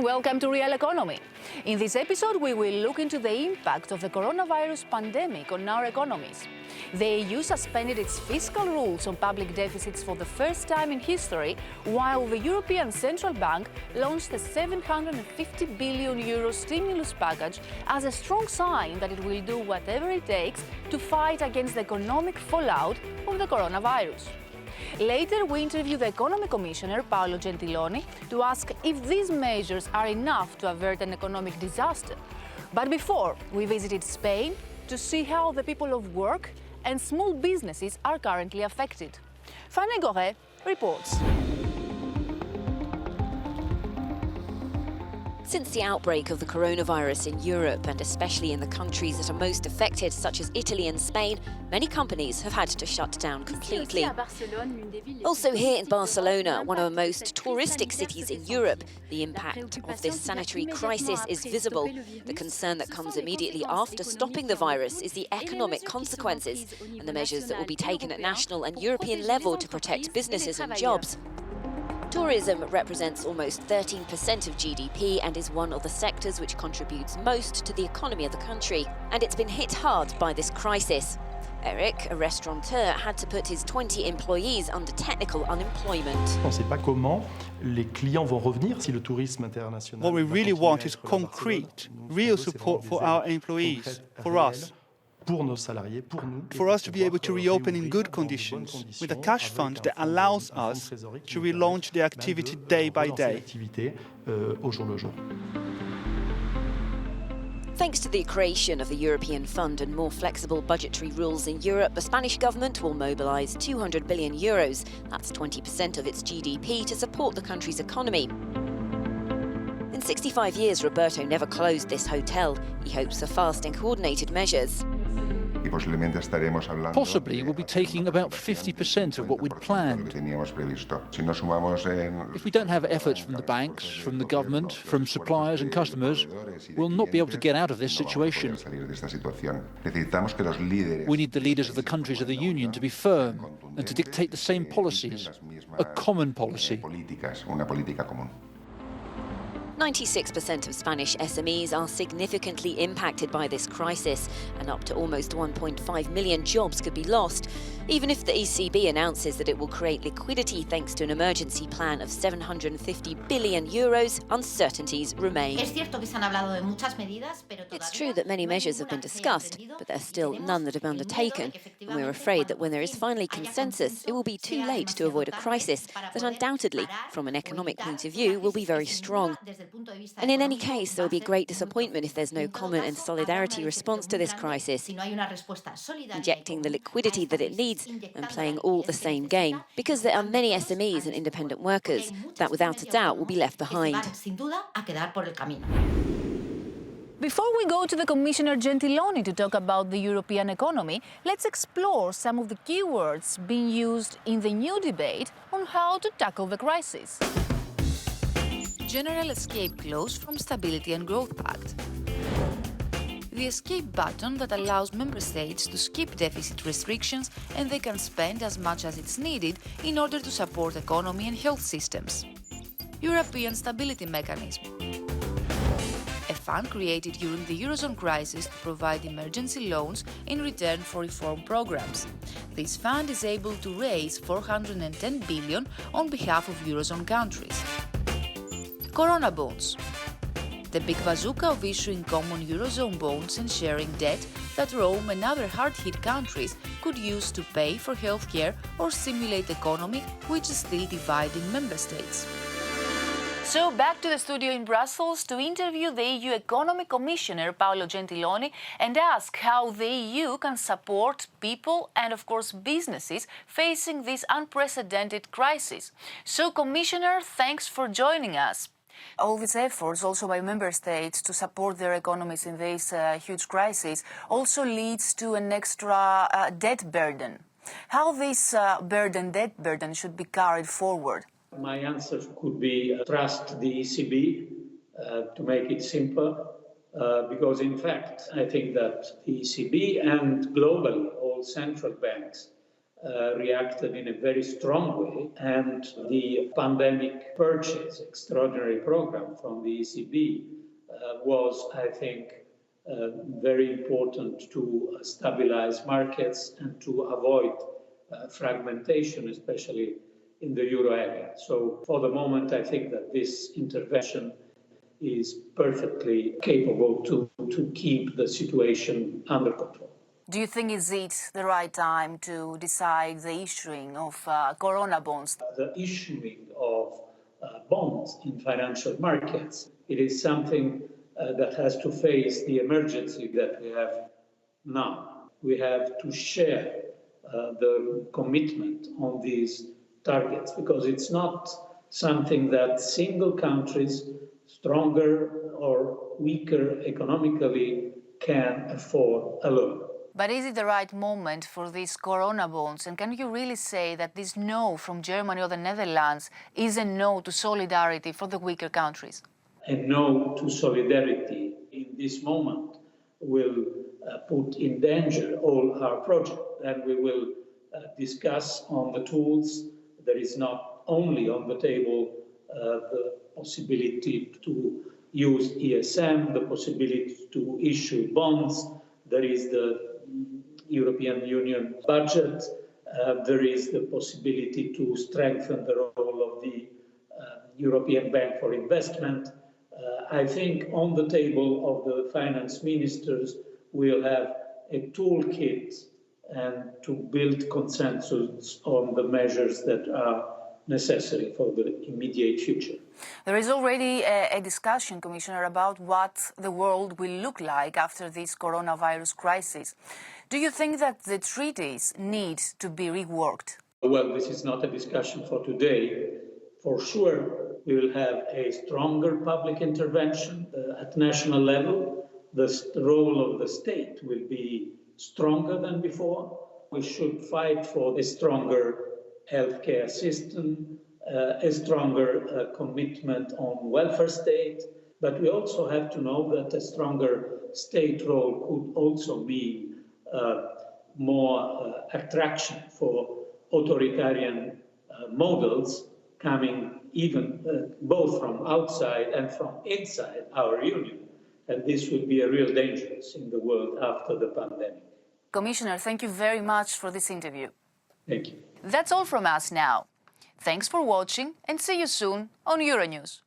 welcome to Real Economy. In this episode, we will look into the impact of the coronavirus pandemic on our economies. The EU suspended its fiscal rules on public deficits for the first time in history, while the European Central Bank launched a €750 billion stimulus package as a strong sign that it will do whatever it takes to fight against the economic fallout of the coronavirus. Later, we interview the Economy Commissioner Paolo Gentiloni to ask if these measures are enough to avert an economic disaster. But before, we visited Spain to see how the people of work and small businesses are currently affected. Fanny Goré reports. Since the outbreak of the coronavirus in Europe, and especially in the countries that are most affected, such as Italy and Spain, many companies have had to shut down completely. Also here in Barcelona, one of the most touristic cities in Europe, the impact of this sanitary crisis is visible. The concern that comes immediately after stopping the virus is the economic consequences and the measures that will be taken at national and European level to protect businesses and jobs. Tourism represents almost 13% of GDP and is one of the sectors which contributes most to the economy of the country. And it's been hit hard by this crisis. Eric, a restaurateur, had to put his 20 employees under technical unemployment. On ne sait pas comment les clients vont revenir si le tourisme international. What we really want is concrete, real support for our employees, for us. For us to be able to reopen in good conditions, with a cash fund that allows us to relaunch the activity day by day. Thanks to the creation of the European Fund and more flexible budgetary rules in Europe, the Spanish government will mobilise €200 billion, that's 20% of its GDP, to support the country's economy. In 65 years, Roberto never closed this hotel. He hopes for fast and coordinated measures. Possibly we'll be taking about 50% of what we'd planned. If we don't have efforts from the banks, from the government, from suppliers and customers, we'll not be able to get out of this situation. We need the leaders of the countries of the Union to be firm and to dictate the same policies, a common policy. 96% of Spanish SMEs are significantly impacted by this crisis, and up to almost 1.5 million jobs could be lost. Even if the ECB announces that it will create liquidity thanks to an emergency plan of €750 billion, uncertainties remain. It's true that many measures have been discussed, but there are still none that have been undertaken. And we're afraid that when there is finally consensus, it will be too late to avoid a crisis that undoubtedly, from an economic point of view, will be very strong. And in any case, there will be great disappointment if there's no common and solidarity response to this crisis, injecting the liquidity that it needs and playing all the same game, because there are many SMEs and independent workers that without a doubt will be left behind. Before we go to the Commissioner Gentiloni to talk about the European economy, let's explore some of the keywords being used in the new debate on how to tackle the crisis. General escape clause from Stability and Growth Pact. The escape button that allows member states to skip deficit restrictions, and they can spend as much as it's needed in order to support economy and health systems. European Stability Mechanism. A fund created during the Eurozone crisis to provide emergency loans in return for reform programs. This fund is able to raise €410 billion on behalf of Eurozone countries. Corona bonds. The big bazooka of issuing common Eurozone bonds and sharing debt that Rome and other hard-hit countries could use to pay for healthcare or stimulate the economy, which is still dividing member states. So back to the studio in Brussels to interview the EU Economy Commissioner Paolo Gentiloni and ask how the EU can support people and, of course, businesses facing this unprecedented crisis. So, Commissioner, thanks for joining us. All these efforts, also by member states, to support their economies in this huge crisis, also leads to an extra debt burden. How this debt burden should be carried forward? My answer could be trust the ECB, to make it simple, because in fact I think that the ECB and globally all central banks reacted in a very strong way, and the pandemic purchase extraordinary program from the ECB was, I think, very important to stabilize markets and to avoid fragmentation, especially in the euro area. So for the moment, I think that this intervention is perfectly capable to keep the situation under control. Do you think is it the right time to decide the issuing of corona bonds? The issuing of bonds in financial markets, it is something that has to face the emergency that we have now. We have to share the commitment on these targets, because it's not something that single countries, stronger or weaker economically, can afford alone. But is it the right moment for these corona bonds? And can you really say that this no from Germany or the Netherlands is a no to solidarity for the weaker countries? A no to solidarity in this moment will put in danger all our projects. And we will discuss on the tools. There is not only on the table the possibility to use ESM, the possibility to issue bonds. There is the European Union budget. There is the possibility to strengthen the role of the European Bank for Investment. I think on the table of the finance ministers we'll have a toolkit and to build consensus on the measures that are necessary for the immediate future. There is already a discussion, Commissioner, about what the world will look like after this coronavirus crisis. Do you think that the treaties need to be reworked? Well, this is not a discussion for today. For sure, we will have a stronger public intervention at national level. The role of the state will be stronger than before. We should fight for a stronger healthcare system, a stronger commitment on welfare state. But we also have to know that a stronger state role could also mean more attraction for authoritarian models coming even both from outside and from inside our union. And this would be a real danger in the world after the pandemic. Commissioner, thank you very much for this interview. Thank you. That's all from us now. Thanks for watching and see you soon on Euronews.